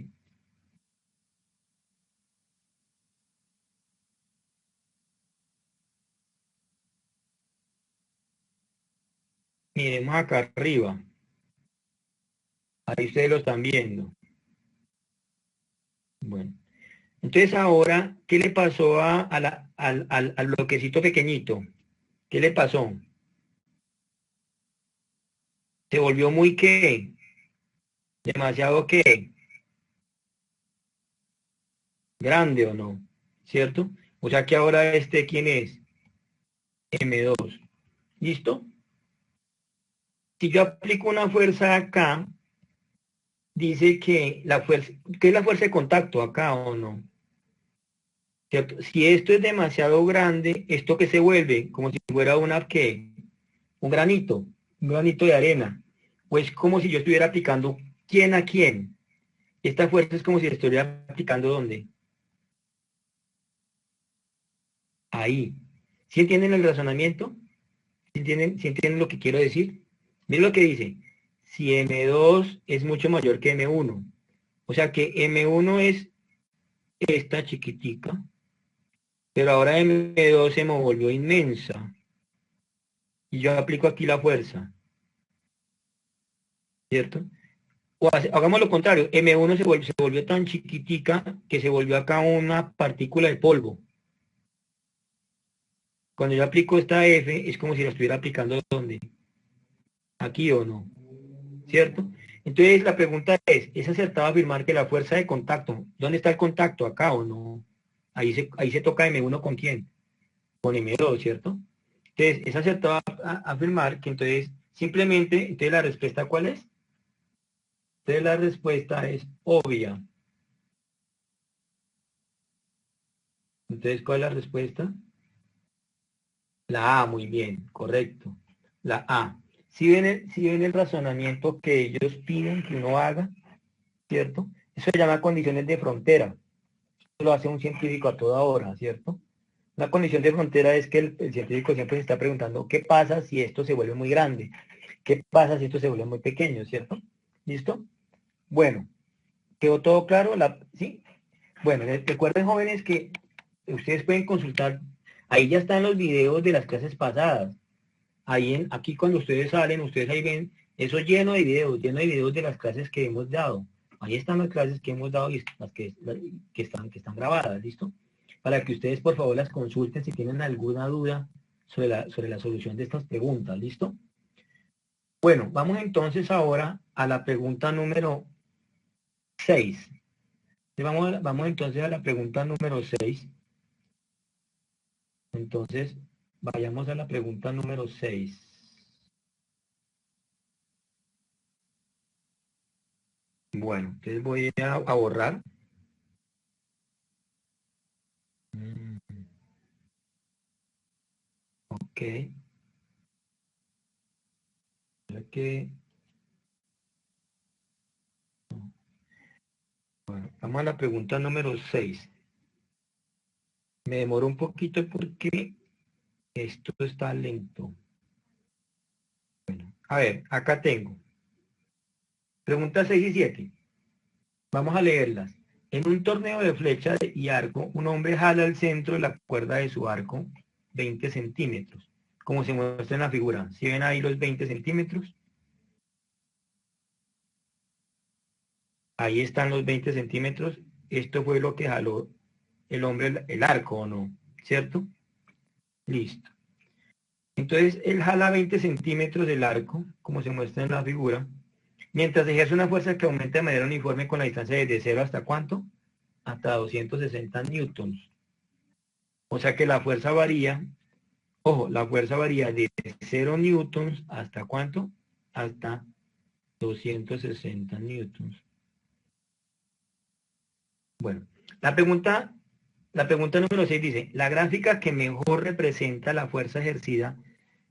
miremos acá arriba. Ahí ustedes lo están viendo. Bueno, entonces ahora, ¿qué le pasó al bloquecito pequeñito? ¿Qué le pasó? ¿Se volvió muy qué? ¿Demasiado qué? ¿Grande o no? ¿Cierto? O sea que ahora este, ¿quién es? M2. ¿Listo? Si yo aplico una fuerza acá, dice que la fuerza, ¿qué es la fuerza de contacto acá o no? ¿Cierto? Si esto es demasiado grande, ¿esto que se vuelve? Como si fuera una, ¿qué? Un granito de arena. Pues como si yo estuviera aplicando quién a quién. Esta fuerza es como si estuviera aplicando ¿dónde? Ahí. ¿Sí entienden el razonamiento? ¿Sí entienden lo que quiero decir? Miren lo que dice. Si M2 es mucho mayor que M1. O sea que M1 es esta chiquitica, pero ahora M2 se me volvió inmensa. Y yo aplico aquí la fuerza, ¿cierto? Hagamos lo contrario, M1 se volvió tan chiquitica que se volvió acá una partícula de polvo. Cuando yo aplico esta F, es como si la estuviera aplicando ¿dónde? Aquí o no, ¿cierto? Entonces la pregunta ¿es acertado afirmar que la fuerza de contacto, ¿dónde está el contacto? ¿Acá o no? Ahí se toca M1 con quién, con M2, ¿cierto? Entonces, es acertado afirmar que entonces simplemente, entonces la respuesta ¿cuál es? Entonces la respuesta es obvia. Entonces, ¿cuál es la respuesta? La A, muy bien, correcto. La A. Si ven el razonamiento que ellos piden que uno haga, ¿cierto? Eso se llama condiciones de frontera. Eso lo hace un científico a toda hora, ¿cierto? Una condición de frontera es que el científico siempre se está preguntando qué pasa si esto se vuelve muy grande, qué pasa si esto se vuelve muy pequeño, ¿cierto? ¿Listo? Bueno, ¿quedó todo claro? ¿Sí? Bueno, recuerden jóvenes que ustedes pueden consultar, ahí ya están los videos de las clases pasadas. Aquí cuando ustedes salen, ustedes ahí ven eso lleno de videos de las clases que hemos dado. Ahí están las clases que hemos dado y las que están grabadas, ¿listo? Para que ustedes por favor las consulten si tienen alguna duda sobre la solución de estas preguntas, ¿listo? Bueno, vamos entonces ahora a la pregunta número 6. Vamos entonces a la pregunta número 6. Entonces, vayamos a la pregunta número 6. Bueno, entonces voy a borrar. Mm, ok, ya que, bueno, vamos a la pregunta número 6. Me demoró un poquito porque esto está lento. A ver, acá tengo. Preguntas 6 y 7. Vamos a leerlas. En un torneo de flecha y arco, un hombre jala al centro de la cuerda de su arco 20 centímetros, como se muestra en la figura. ¿Si ven ahí los 20 centímetros? Ahí están los 20 centímetros. Esto fue lo que jaló el hombre el arco, ¿o no? ¿Cierto? Listo. Entonces, él jala 20 centímetros del arco, como se muestra en la figura, mientras ejerce una fuerza que aumenta de manera uniforme con la distancia desde 0 hasta ¿cuánto? Hasta 260 newtons. O sea que la fuerza varía, ojo, la fuerza varía de 0 newtons hasta ¿cuánto? Hasta 260 newtons. Bueno, la pregunta, la pregunta número 6 dice, la gráfica que mejor representa la fuerza ejercida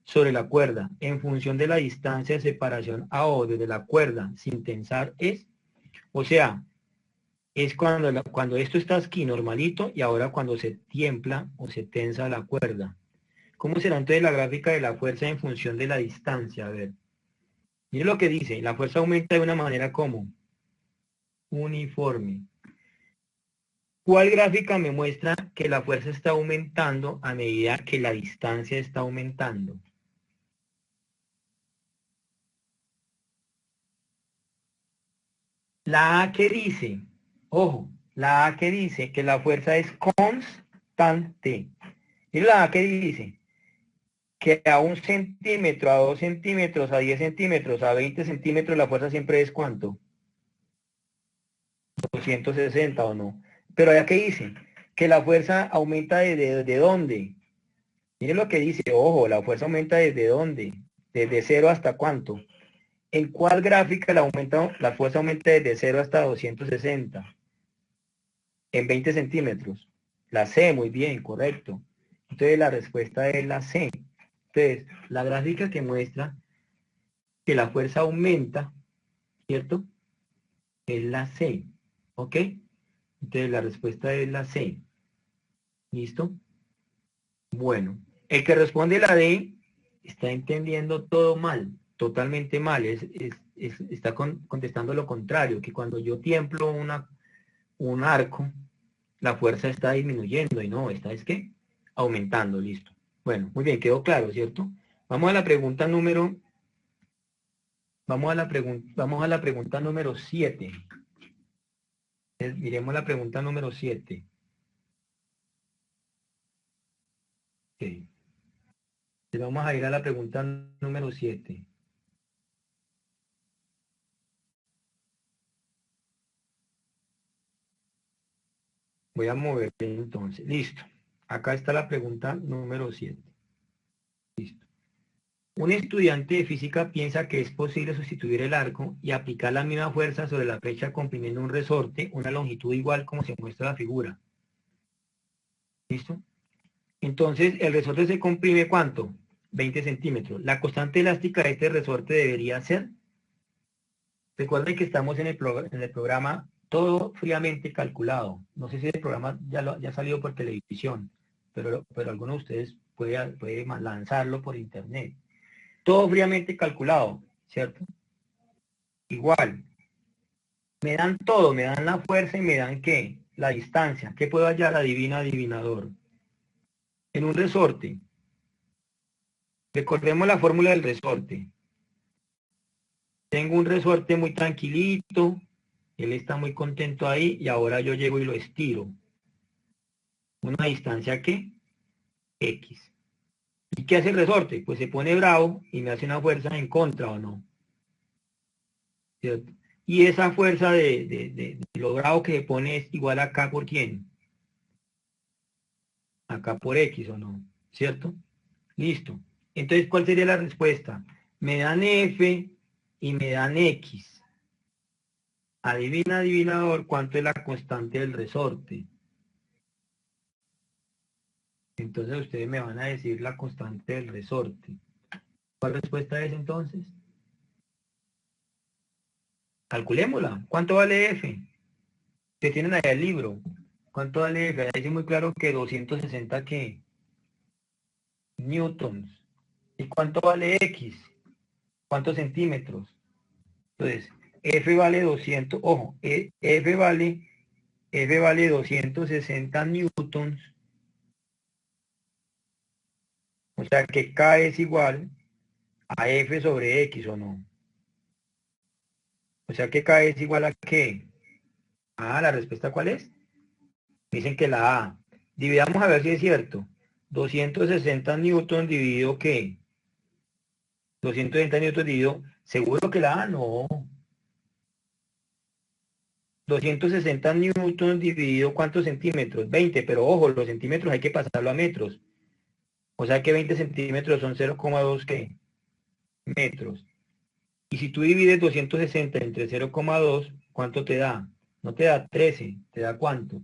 sobre la cuerda en función de la distancia de separación a O desde la cuerda sin tensar es, o sea, es cuando esto está aquí normalito y ahora cuando se tiembla o se tensa la cuerda. ¿Cómo será entonces la gráfica de la fuerza en función de la distancia? A ver, mire lo que dice, la fuerza aumenta de una manera como uniforme. ¿Cuál gráfica me muestra que la fuerza está aumentando a medida que la distancia está aumentando? La A que dice, ojo, la A que dice que la fuerza es constante. Y la A que dice que a 1 centímetro, a 2 centímetros, a 10 centímetros, a 20 centímetros, la fuerza siempre es ¿cuánto? 260 o no. Pero ya que dice que la fuerza aumenta ¿desde dónde? Mire lo que dice, ojo, la fuerza aumenta ¿desde dónde? ¿Desde 0 hasta cuánto? ¿En cuál gráfica la fuerza aumenta desde 0 hasta 260? En 20 centímetros. La C, muy bien, correcto. Entonces la respuesta es la C. Entonces, la gráfica que muestra que la fuerza aumenta, ¿cierto? Es la C. ¿Ok? Entonces la respuesta es la C. ¿Listo? Bueno, el que responde la D está entendiendo todo mal, totalmente mal. Está contestando lo contrario, que cuando yo tiemplo un arco, la fuerza está disminuyendo y no, esta es que aumentando, listo. Bueno, muy bien, quedó claro, ¿cierto? Vamos a la pregunta número, vamos a la pregunta número 7. Miremos la pregunta número 7. Ok. Vamos a ir a la pregunta número 7. Voy a mover entonces. Listo. Acá está la pregunta número 7. Listo. Un estudiante de física piensa que es posible sustituir el arco y aplicar la misma fuerza sobre la flecha comprimiendo un resorte, una longitud igual como se muestra en la figura. ¿Listo? Entonces, el resorte se comprime ¿cuánto? 20 centímetros. La constante elástica de este resorte debería ser, recuerden que estamos en el programa todo fríamente calculado. No sé si el programa ya salió por televisión, pero alguno de ustedes puede lanzarlo por internet. Todo fríamente calculado, ¿cierto? Igual, me dan todo, me dan la fuerza y me dan ¿qué? La distancia. ¿Qué puedo hallar? Adivina, adivinador. En un resorte. Recordemos la fórmula del resorte. Tengo un resorte muy tranquilito, él está muy contento ahí y ahora yo llego y lo estiro. ¿Una distancia qué? X. ¿Y qué hace el resorte? Pues se pone bravo y me hace una fuerza en contra, ¿o no? ¿Cierto? Y esa fuerza de lo bravo que se pone es igual acá por quién. Acá por X, ¿o no? ¿Cierto? Listo. Entonces, ¿cuál sería la respuesta? Me dan F y me dan X. Adivina, adivinador, ¿cuánto es la constante del resorte? Entonces ustedes me van a decir la constante del resorte. ¿Cuál respuesta es entonces? Calculémosla. ¿Cuánto vale F? Ustedes tienen allá el libro. ¿Cuánto vale F? Ahí dice muy claro que 260 ¿qué? Newtons. ¿Y cuánto vale X? ¿Cuántos centímetros? Entonces, F vale 200, ojo, F vale 260 newtons, o sea que K es igual a F sobre X, ¿o no? O sea que K es igual a ¿qué? Ah, ¿la respuesta cuál es? Dicen que la A. Dividamos a ver si es cierto. 260 newtons dividido ¿qué? 260 newtons dividido, ¿seguro que la A? No. 260 newtons dividido ¿cuántos centímetros? 20, pero ojo, los centímetros hay que pasarlo a metros. O sea que 20 centímetros son 0,2 ¿qué? Metros. Y si tú divides 260 entre 0,2, ¿cuánto te da? No te da 13, ¿te da cuánto?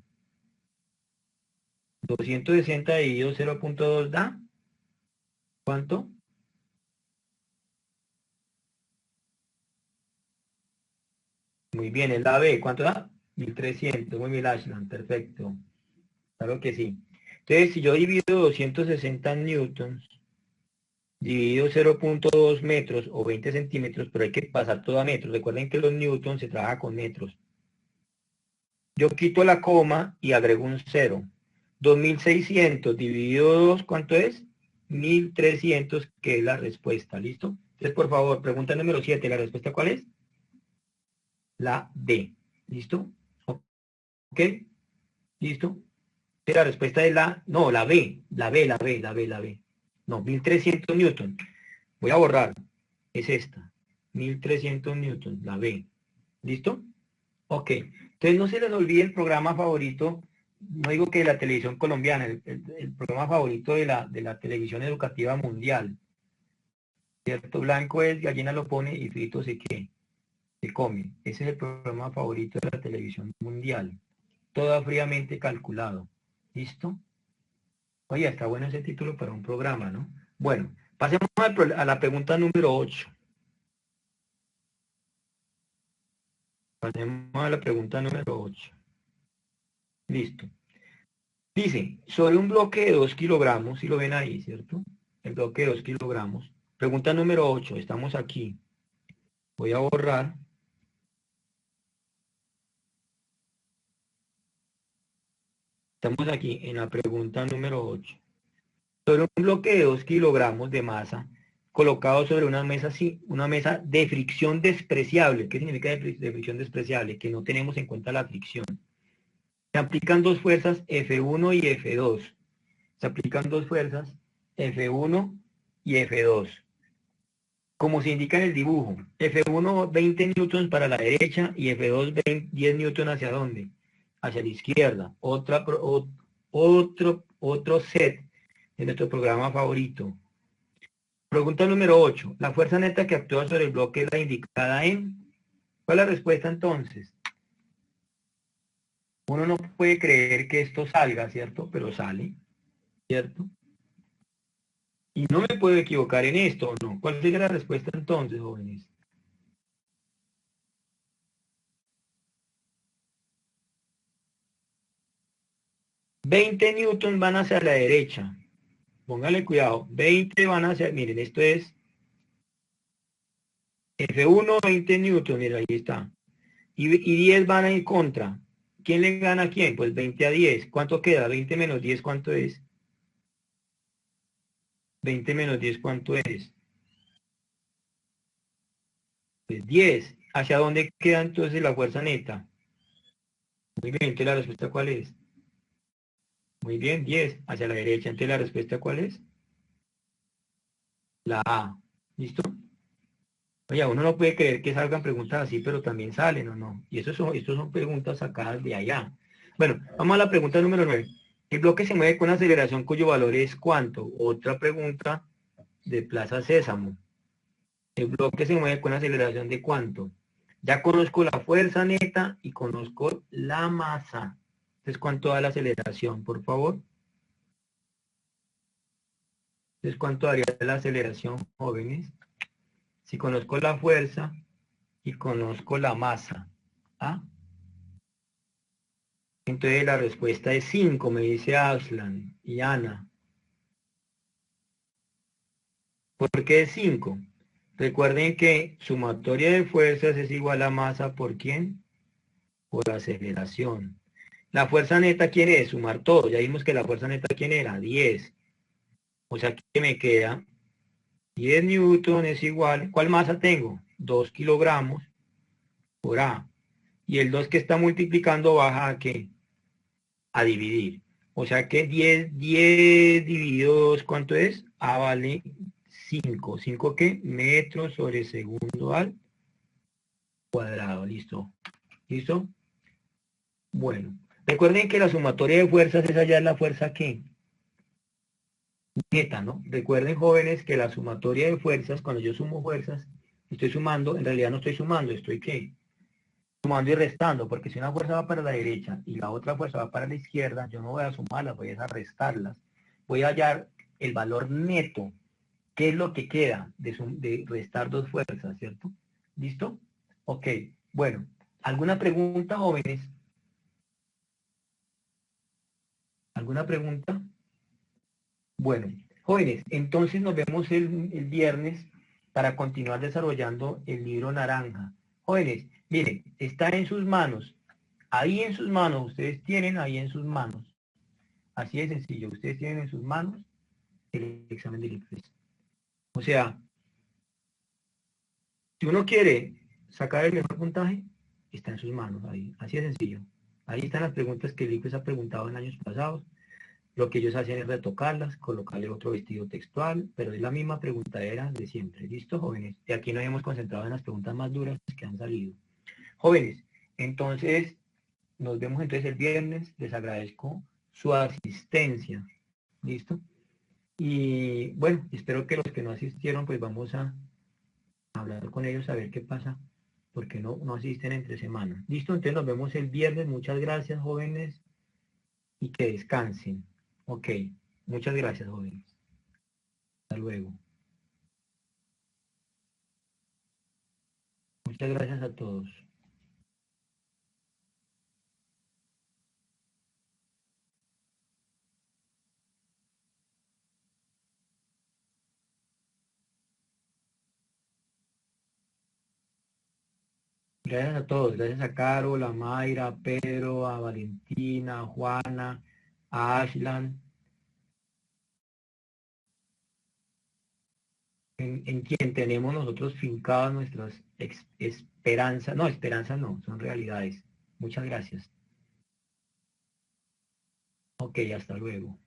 260 dividido 0,2 da, ¿cuánto? Muy bien, es la B, ¿cuánto da? 1300, muy bien, Ashland, perfecto. Claro que sí. Entonces, si yo divido 260 newtons, dividido 0,2 metros o 20 centímetros, pero hay que pasar todo a metros. Recuerden que los newtons se trabaja con metros. Yo quito la coma y agrego un 0. 2600 dividido 2, ¿cuánto es? 1300, que es la respuesta, ¿listo? Entonces, por favor, pregunta número 7, ¿la respuesta cuál es? La D, ¿listo? ¿Ok? ¿Listo? La respuesta es no, la B, la B, la B, la B, la B. No, 1300 newton. Voy a borrar. Es esta. 1300 newton, la B. ¿Listo? Ok. Entonces no se les olvide el programa favorito, no digo que de la televisión colombiana, el programa favorito de la televisión educativa mundial. ¿Cierto? Blanco es, gallina lo pone y frito se come. Ese es el programa favorito de la televisión mundial. Todo fríamente calculado. ¿Listo? Oye, está bueno ese título para un programa, ¿no? Bueno, pasemos a la pregunta número 8. Pasemos a la pregunta número 8. Listo. Dice, sobre un bloque de 2 kilogramos, si lo ven ahí, ¿cierto? El bloque de 2 kilogramos. Pregunta número 8, estamos aquí. Voy a borrar. Estamos aquí en la pregunta número 8. Sobre un bloque de 2 kilogramos de masa colocado sobre una mesa de fricción despreciable. ¿Qué significa de fricción despreciable? Que no tenemos en cuenta la fricción. Se aplican dos fuerzas F1 y F2. Se aplican dos fuerzas F1 y F2. Como se indica en el dibujo, F1 20 newtons para la derecha y F2 10 newtons hacia dónde? hacia la izquierda. Otro set de nuestro programa favorito. Pregunta número 8. La fuerza neta que actúa sobre el bloque es la indicada en... ¿Cuál es la respuesta entonces? Uno no puede creer que esto salga, ¿cierto? Pero sale, ¿cierto? Y no me puedo equivocar en esto, ¿no? ¿Cuál sería la respuesta entonces, jóvenes? 20 newtons van hacia la derecha. Póngale cuidado. 20 van hacia... Miren, esto es F1, 20 newtons. Miren, ahí está. Y 10 van en contra. ¿Quién le gana a quién? Pues 20 a 10. ¿Cuánto queda? 20 menos 10, ¿cuánto es? 20 menos 10, ¿cuánto es? Pues 10. ¿Hacia dónde queda entonces la fuerza neta? Muy bien, entonces la respuesta ¿cuál es? Muy bien, 10. Hacia la derecha, entonces la respuesta ¿cuál es? La A. ¿Listo? Oye, uno no puede creer que salgan preguntas así, pero también salen, ¿o no? Y estos son preguntas sacadas de allá. Bueno, vamos a la pregunta número 9. El bloque se mueve con una aceleración cuyo valor es ¿cuánto? Otra pregunta de Plaza Sésamo. El bloque se mueve con una aceleración de ¿cuánto? Ya conozco la fuerza neta y conozco la masa. Entonces, ¿cuánto da la aceleración, por favor? Entonces, ¿cuánto daría la aceleración, jóvenes? Si conozco la fuerza y conozco la masa. ¿Ah? Entonces la respuesta es 5, me dice Aslan y Ana. ¿Por qué es 5? Recuerden que sumatoria de fuerzas es igual a masa por ¿quién? Por aceleración. La fuerza neta, ¿quién es? Sumar todo. Ya vimos que la fuerza neta, ¿quién era? 10. O sea, que me queda 10 newton es igual. ¿Cuál masa tengo? 2 kilogramos por A. Y el 2 que está multiplicando baja ¿a qué? A dividir. O sea que 10 dividido 2, ¿cuánto es? A vale 5. ¿5 qué? Metros sobre segundo al cuadrado. ¿Listo? ¿Listo? Bueno. Recuerden que la sumatoria de fuerzas es allá la fuerza que neta, ¿no? Recuerden, jóvenes, que la sumatoria de fuerzas, cuando yo sumo fuerzas, estoy sumando, en realidad no estoy sumando, estoy ¿qué? Sumando y restando, porque si una fuerza va para la derecha y la otra fuerza va para la izquierda, yo no voy a sumarlas, voy a restarlas. Voy a hallar el valor neto. ¿Qué es lo que queda de restar dos fuerzas, cierto? ¿Listo? Ok, bueno. ¿Alguna pregunta, jóvenes? ¿Alguna pregunta? Bueno, jóvenes, entonces nos vemos el viernes para continuar desarrollando el libro naranja. Jóvenes, miren, está en sus manos. Ahí en sus manos, ustedes tienen ahí en sus manos. Así de sencillo, ustedes tienen en sus manos el examen del ICFES. O sea, si uno quiere sacar el mejor puntaje, está en sus manos ahí. Así de sencillo. Ahí están las preguntas que el ICFES ha preguntado en años pasados. Lo que ellos hacen es retocarlas, colocarle otro vestido textual, pero es la misma preguntadera de siempre. ¿Listo, jóvenes? Y aquí nos hemos concentrado en las preguntas más duras que han salido. Jóvenes, entonces, nos vemos entonces el viernes. Les agradezco su asistencia. ¿Listo? Y bueno, espero que los que no asistieron, pues vamos a hablar con ellos a ver qué pasa, porque no asisten entre semanas. ¿Listo? Entonces nos vemos el viernes. Muchas gracias, jóvenes, y que descansen. Ok, muchas gracias, jóvenes. Hasta luego. Muchas gracias a todos. Gracias a todos. Gracias a Carol, a Mayra, a Pedro, a Valentina, a Juana, a Ashland. En quien tenemos nosotros fincadas nuestras esperanzas. No, esperanzas no, son realidades. Muchas gracias. Ok, hasta luego.